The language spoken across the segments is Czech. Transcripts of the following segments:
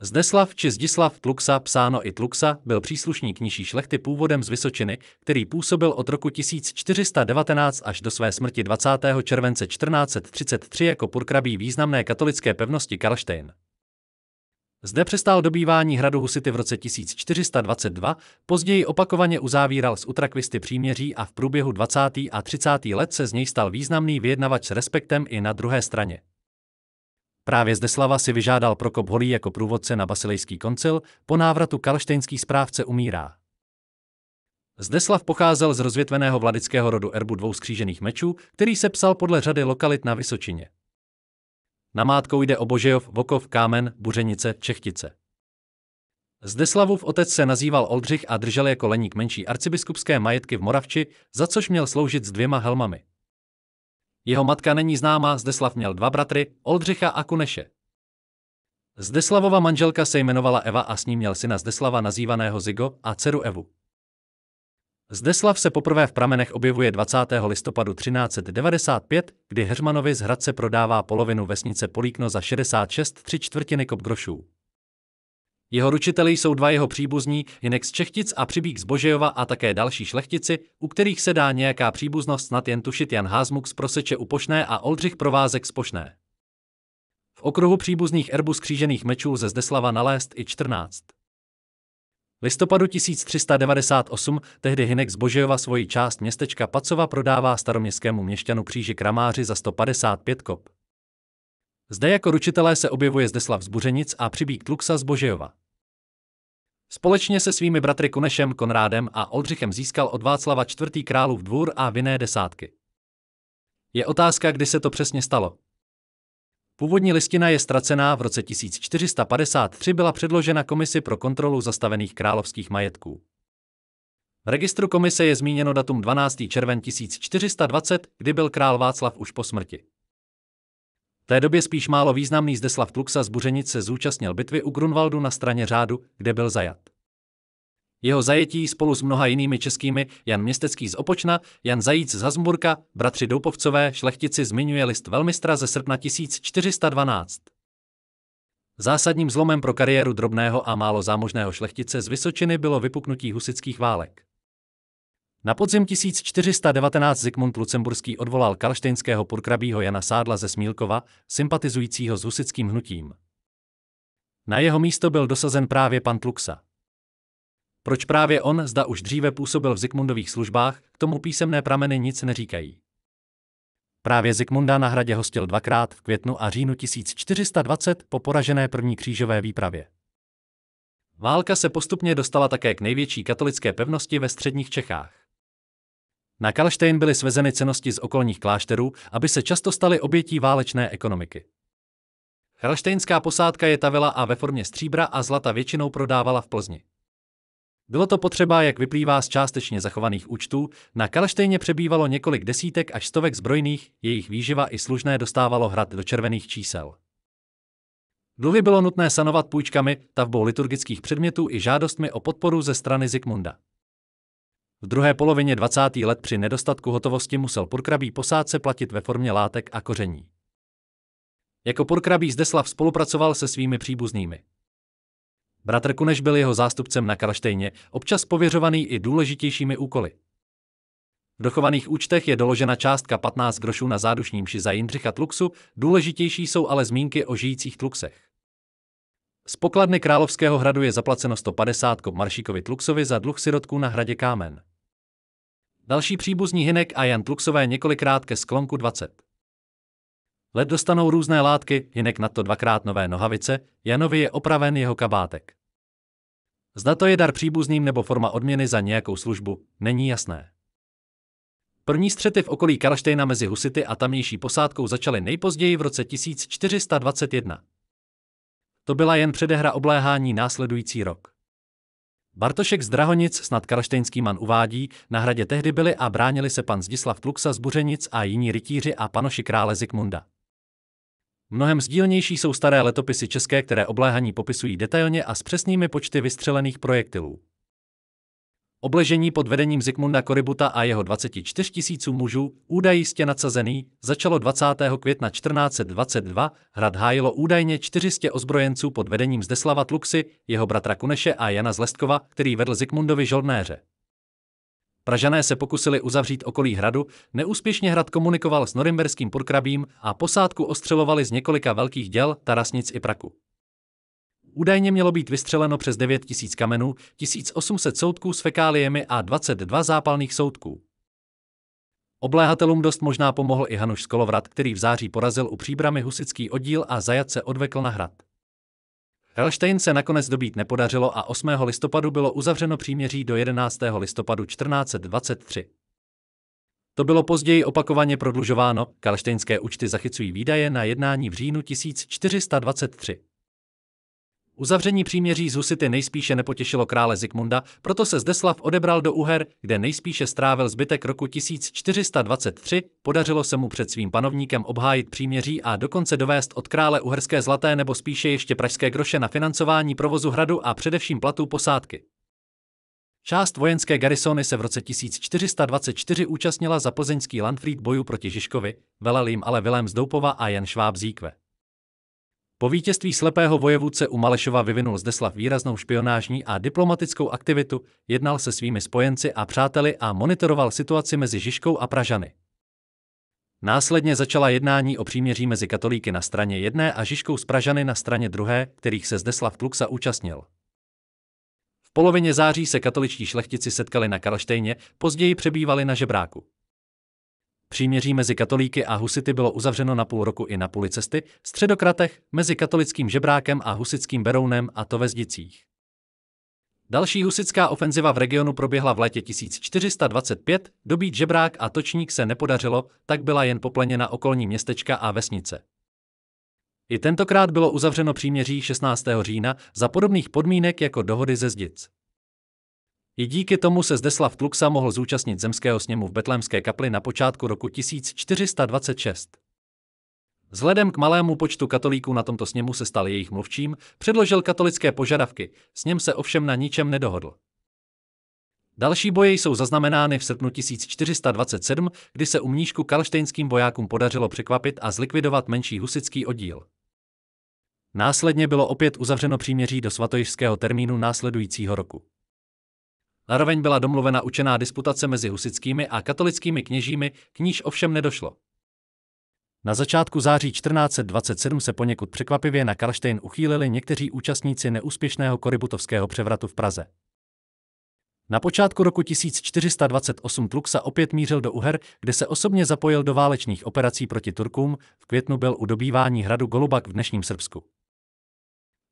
Zdeslav či Zdislav Tluksa, psáno i Tluksa, byl příslušník nižší šlechty původem z Vysočiny, který působil od roku 1419 až do své smrti 20. července 1433 jako purkrabí významné katolické pevnosti Karlštejn. Zde přestál dobývání hradu husity v roce 1422, později opakovaně uzavíral s Utrakvisty příměří a v průběhu 20. a 30. let se z něj stal významný vyjednavač s respektem i na druhé straně. Právě Zdeslava si vyžádal Prokop Holý jako průvodce na Basilejský koncil, po návratu karlštejnský správce umírá. Zdeslav pocházel z rozvětveného vladického rodu erbu dvou skřížených mečů, který se psal podle řady lokalit na Vysočině. Namátkou jde o Božejov, Vokov, Kámen, Buřenice, Čechtice. Zdeslavův otec se nazýval Oldřich a držel jako leník menší arcibiskupské majetky v Moravči, za což měl sloužit s 2 helmami. Jeho matka není známá, Zdeslav měl 2 bratry, Oldřicha a Kuneše. Zdeslavova manželka se jmenovala Eva a s ní měl syna Zdeslava nazývaného Zigo a dceru Evu. Zdeslav se poprvé v pramenech objevuje 20. listopadu 1395, kdy Heřmanovi z Hradce prodává polovinu vesnice Políkno za 66 3/4 kop grošů. Jeho ručiteli jsou 2 jeho příbuzní, Hynek z Čechtic a Přibík z Božejova a také další šlechtici, u kterých se dá nějaká příbuznost snad jen tušit Jan Házmuk z Proseče u Pošné a Oldřich Provázek z Pošné. V okruhu příbuzných erbů skřížených mečů lze Zdeslava nalézt i 14. Listopadu 1398 tehdy Hynek z Božejova svoji část městečka Pacova prodává staroměstskému měšťanu Kříži Kramáři za 155 kop. Zde jako ručitelé se objevuje Zdeslav z Buřenic a Přibík Tluksa z Božejova. Společně se svými bratry Kunešem, Konrádem a Oldřichem získal od Václava IV. Králův dvůr a vinné desátky. Je otázka, kdy se to přesně stalo. Původní listina je ztracená, v roce 1453 byla předložena komisi pro kontrolu zastavených královských majetků. V registru komise je zmíněno datum 12. červen 1420, kdy byl král Václav už po smrti. V té době spíš málo významný Zdeslav Tluksa z Buřenic se zúčastnil bitvy u Grunwaldu na straně řádu, kde byl zajat. Jeho zajetí spolu s mnoha jinými českými, Jan Městecký z Opočna, Jan Zajíc z Hazmburka, bratři Doupovcové, šlechtici zmiňuje list velmistra ze srpna 1412. Zásadním zlomem pro kariéru drobného a málo zámožného šlechtice z Vysočiny bylo vypuknutí husitských válek. Na podzim 1419 Zikmund Lucemburský odvolal karlštejnského purkrabího Jana Sádla ze Smílkova, sympatizujícího s husitským hnutím. Na jeho místo byl dosazen právě pan Tluksa. Proč právě on, zda už dříve působil v Zikmundových službách, k tomu písemné prameny nic neříkají. Právě Zikmunda na hradě hostil 2krát v květnu a říjnu 1420 po poražené první křížové výpravě. Válka se postupně dostala také k největší katolické pevnosti ve středních Čechách. Na Karlštejn byly svezeny cennosti z okolních klášterů, aby se často staly obětí válečné ekonomiky. Karlštejnská posádka je tavila a ve formě stříbra a zlata většinou prodávala v Plzni. Bylo to potřeba, jak vyplývá z částečně zachovaných účtů, na Karlštejně přebývalo několik desítek až stovek zbrojných, jejich výživa i služné dostávalo hrad do červených čísel. Dluhy bylo nutné sanovat půjčkami, tavbou liturgických předmětů i žádostmi o podporu ze strany Zikmunda. V druhé polovině 20. let při nedostatku hotovosti musel purkrabí posádce platit ve formě látek a koření. Jako purkrabí Zdeslav spolupracoval se svými příbuznými. Bratr Kuneš byl jeho zástupcem na Karlštejně, občas pověřovaný i důležitějšími úkoly. V dochovaných účtech je doložena částka 15 grošů na zádušní mši za Jindřicha Tluksu, důležitější jsou ale zmínky o žijících Tluksech. Z pokladny Královského hradu je zaplaceno 150 kop Maršíkovi Tluksovi za dluh sirotků na hradě Kámen. Další příbuzní Hynek a Jan Tluksové několikrát ke sklonku 20. Let dostanou různé látky, Hynek nadto 2krát nové nohavice, Janovi je opraven jeho kabátek. Zda to je dar příbuzným nebo forma odměny za nějakou službu, není jasné. První střety v okolí Karlštejna mezi husity a tamnější posádkou začaly nejpozději v roce 1421. To byla jen předehra obléhání následující rok. Bartošek z Drahonic, snad karlštejnský man, uvádí, na hradě tehdy byli a bránili se pan Zdislav Tluksa z Buřenic a jiní rytíři a panoši krále Zikmunda. Mnohem sdílnější jsou staré letopisy české, které obléhaní popisují detailně a s přesnými počty vystřelených projektilů. Obležení pod vedením Zikmunda Korybuta a jeho 24 000 mužů, údaj jistě nadsazený, začalo 20. května 1422, hrad hájilo údajně 400 ozbrojenců pod vedením Zdeslava Tluksy, jeho bratra Kuneše a Jana z Lestkova, který vedl Zikmundovi žoldnéře. Pražané se pokusili uzavřít okolí hradu, neúspěšně hrad komunikoval s norimberským purkrabím a posádku ostřelovali z několika velkých děl, tarasnic i praku. Údajně mělo být vystřeleno přes 9 000 kamenů, 1800 soutků s fekáliemi a 22 zápalných soutků. Obléhatelům dost možná pomohl i Hanuš z Kolovrat, který v září porazil u Příbrami husitský oddíl a zajatce odvekl na hrad. Helštejn se nakonec dobít nepodařilo a 8. listopadu bylo uzavřeno příměří do 11. listopadu 1423. To bylo později opakovaně prodlužováno, karlštejnské účty zachycují výdaje na jednání v říjnu 1423. Uzavření příměří z husity nejspíše nepotěšilo krále Zikmunda, proto se Zdeslav odebral do Uher, kde nejspíše strávil zbytek roku 1423, podařilo se mu před svým panovníkem obhájit příměří a dokonce dovést od krále uherské zlaté nebo spíše ještě pražské groše na financování provozu hradu a především platů posádky. Část vojenské garisony se v roce 1424 účastnila za plzeňský Landfried bojů proti Žižkovi, velel jim ale Vilém z Doupova a Jan Šváb z Jíkve. Po vítězství slepého vojevůdce u Malešova vyvinul Zdeslav výraznou špionážní a diplomatickou aktivitu, jednal se svými spojenci a přáteli a monitoroval situaci mezi Žižkou a Pražany. Následně začala jednání o příměří mezi katolíky na straně jedné a Žižkou s Pražany na straně druhé, kterých se Zdeslav Tluksa účastnil. V polovině září se katoličtí šlechtici setkali na Karlštejně, později přebývali na Žebráku. Příměří mezi katolíky a husity bylo uzavřeno na půl roku i na půli cesty, v Středokratech, mezi katolickým Žebrákem a husitským Berounem a to ve Zdicích. Další husitská ofenziva v regionu proběhla v létě 1425, dobít Žebrák a Točník se nepodařilo, tak byla jen popleněna okolní městečka a vesnice. I tentokrát bylo uzavřeno příměří 16. října za podobných podmínek jako dohody ze Zdic. I díky tomu se Zdeslav Tluksa mohl zúčastnit zemského sněmu v Betlémské kapli na počátku roku 1426. Vzhledem k malému počtu katolíků na tomto sněmu se stal jejich mluvčím, předložil katolické požadavky, sněm se ovšem na ničem nedohodl. Další boje jsou zaznamenány v srpnu 1427, kdy se u Mníšku karlštejnským vojákům podařilo překvapit a zlikvidovat menší husitský oddíl. Následně bylo opět uzavřeno příměří do svatojišského termínu následujícího roku. Zároveň byla domluvena učená disputace mezi husitskými a katolickými kněžími, k níž ovšem nedošlo. Na začátku září 1427 se poněkud překvapivě na Karlštejn uchýlili někteří účastníci neúspěšného korybutovského převratu v Praze. Na počátku roku 1428 Tluksa opět mířil do Uher, kde se osobně zapojil do válečných operací proti Turkům, v květnu byl u dobývání hradu Golubak v dnešním Srbsku.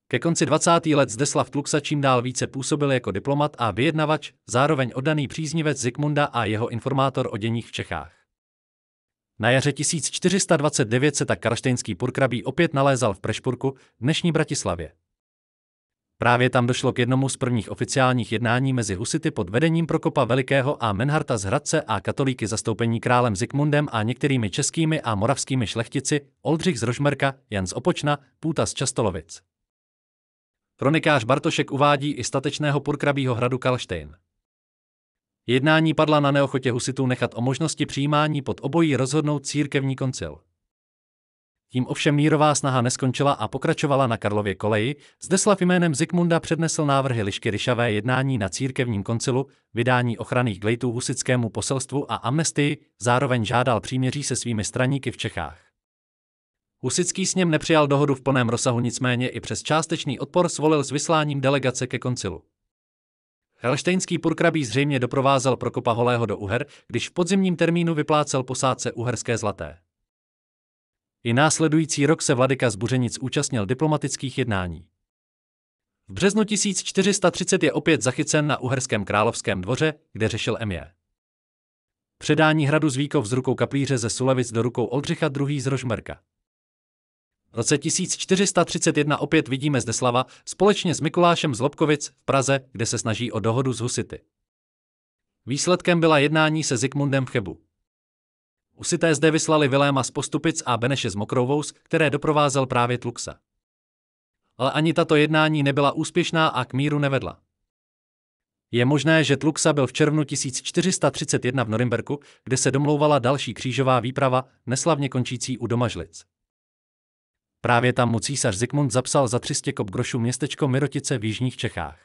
Ke konci 20. let Zdeslav Tluksa čím dál více působil jako diplomat a vyjednavač, zároveň oddaný příznivec Zikmunda a jeho informátor o děních v Čechách. Na jaře 1429 se tak karlštejnský purkrabí opět nalézal v Prešpurku, dnešní Bratislavě. Právě tam došlo k jednomu z prvních oficiálních jednání mezi husity pod vedením Prokopa Velikého a Menharta z Hradce a katolíky zastoupení králem Zikmundem a některými českými a moravskými šlechtici, Oldřich z Rožmerka, Jan z Opočna, Půta z Častolovic. Kronikář Bartošek uvádí i statečného purkrabího hradu Karlštejn. Jednání padla na neochotě husitů nechat o možnosti přijímání pod obojí rozhodnout církevní koncil. Tím ovšem mírová snaha neskončila a pokračovala na Karlově koleji, Zdeslav jménem Zikmunda přednesl návrhy Lišky Ryšavé jednání na církevním koncilu, vydání ochranných glejtů husitskému poselstvu a amnestii, zároveň žádal příměří se svými straníky v Čechách. Husitský sněm nepřijal dohodu v plném rozsahu, nicméně i přes částečný odpor svolil s vysláním delegace ke koncilu. Karlštejnský purkrabí zřejmě doprovázel Prokopa Holého do Uher, když v podzimním termínu vyplácel posádce uherské zlaté. I následující rok se vladyka z Buřenic účastnil diplomatických jednání. V březnu 1430 je opět zachycen na uherském královském dvoře, kde řešil emír. Předání hradu Zvíkov z rukou kaplíře ze Sulevic do rukou Oldřicha II. Z Rožmerka. V roce 1431 opět vidíme Zdeslava společně s Mikulášem z Lobkovic v Praze, kde se snaží o dohodu s husity. Výsledkem byla jednání se Zikmundem v Chebu. Husité zde vyslali Viléma z Postupic a Beneše z Mokrouvous, které doprovázel právě Tluksa. Ale ani tato jednání nebyla úspěšná a k míru nevedla. Je možné, že Tluxa byl v červnu 1431 v Norimberku, kde se domlouvala další křížová výprava, neslavně končící u Domažlic. Právě tam mu císař Zikmund zapsal za 300 kop grošů městečko Mirotice v jižních Čechách.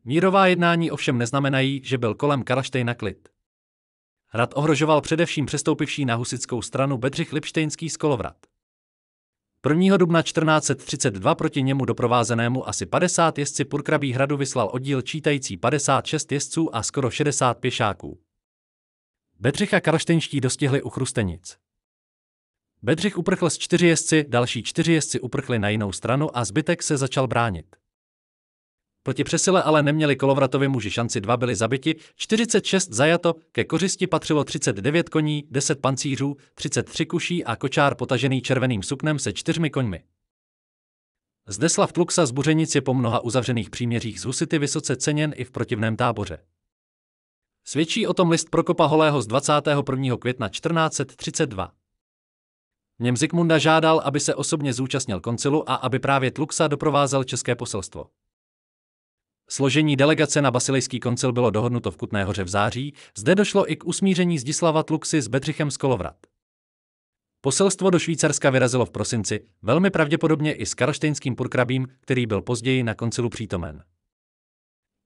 Mírová jednání ovšem neznamenají, že byl kolem Karlštejna klid. Hrad ohrožoval především přestoupivší na husitskou stranu Bedřich Lipštejnský z Kolovrat. 1. dubna 1432 proti němu doprovázenému asi 50 jezdci purkrabí hradu vyslal oddíl čítající 56 jezdců a skoro 60 pěšáků. Bedřicha karlštejnští dostihli u Chrustenic. Bedřich uprchl s 4 jezdci, další 4 jezdci uprchli na jinou stranu a zbytek se začal bránit. Proti přesile ale neměli Kolovratovi muži šanci, 2 byli zabiti, 46 zajato, ke kořisti patřilo 39 koní, 10 pancířů, 33 kuší a kočár potažený červeným suknem se 4 koňmi. Zdeslav Tluxa z Buřenic je po mnoha uzavřených příměřích s husity vysoce ceněn i v protivném táboře. Svědčí o tom list Prokopa Holého z 21. května 1432. V něm Zikmunda žádal, aby se osobně zúčastnil koncilu a aby právě Tluxa doprovázel české poselstvo. Složení delegace na Basilejský koncil bylo dohodnuto v Kutné Hoře v září, zde došlo i k usmíření Zdislava Tluxy s Bedřichem z Kolovrat. Poselstvo do Švýcarska vyrazilo v prosinci, velmi pravděpodobně i s karlštejnským purkrabím, který byl později na koncilu přítomen.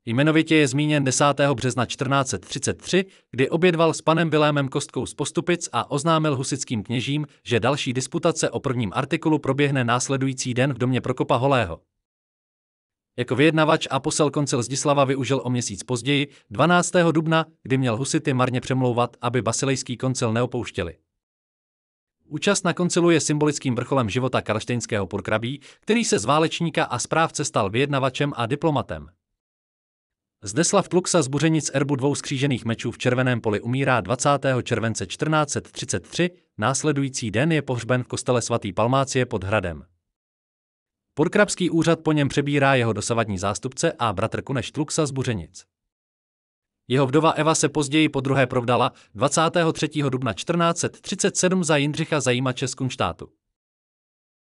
Jmenovitě je zmíněn 10. března 1433, kdy obědval s panem Vilémem Kostkou z Postupic a oznámil husitským kněžím, že další disputace o prvním artikulu proběhne následující den v domě Prokopa Holého. Jako vyjednavač a posel koncil Zdislava využil o měsíc později, 12. dubna, kdy měl husity marně přemlouvat, aby Basilejský koncil neopouštěli. Účast na koncilu je symbolickým vrcholem života karlštejnského purkrabí, který se z válečníka a správce stal vyjednavačem a diplomatem. Zdeslav Tluxa z Buřenic erbu 2 skřížených mečů v Červeném poli umírá 20. července 1433, následující den je pohřben v kostele svatý Palmácie pod hradem. Purkrabský úřad po něm přebírá jeho dosavadní zástupce a bratr Kuneš Tluxa z Buřenic. Jeho vdova Eva se později podruhé provdala 23. dubna 1437 za Jindřicha Zajímače z Kunštátu.